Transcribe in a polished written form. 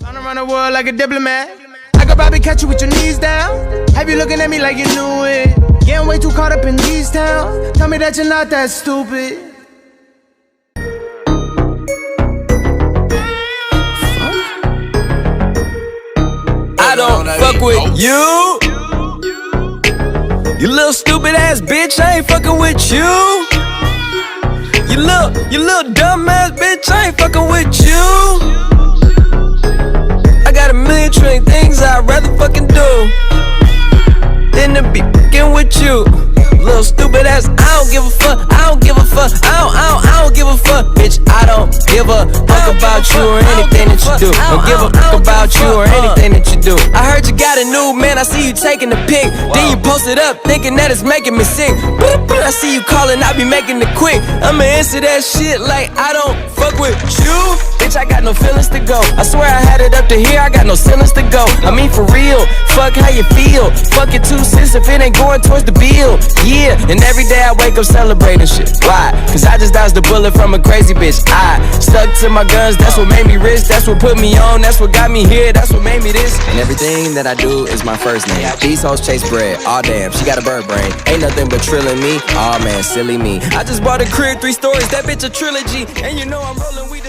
I'm around the world like a diplomat. I could probably catch you with your knees down. Have you looking at me like you knew it? Getting way too caught up in these towns. Tell me that you're not that stupid. I don't fuck with you. You little stupid ass bitch, I ain't fucking with you. You little dumb ass bitch, I ain't fucking with you. I got a million trillion things I'd rather fucking do than to be fucking with you. Little stupid ass, I don't give a fuck, I don't give a fuck, I don't give a fuck, bitch. I don't give a fuck about you or anything that you do. Don't give a fuck about you or anything that you do. I heard you got a new man, I see you taking the pic. Then you post it up, thinking that it's making me sick. I see you calling, I be making it quick. I'ma answer that shit like I don't fuck with you. Bitch, I got no feelings to go. I swear I had it up to here, I got no ceilings to go. I mean for real, fuck how you feel. Fuck it 2 cents if it ain't going towards the bill. Yeah, and every day I wake up celebrating shit. Why? Cause I just dodged a bullet from a crazy bitch. I stuck to my guns, that's what made me rich. That's what put me on, that's what got me here. That's what made me this. And everything that I do is my first name. These hoes chase bread, aw damn, she got a bird brain. Ain't nothing but trilling me, aw man, silly me. I just bought a crib, 3 stories, that bitch a trilogy. And you know I'm rolling weed,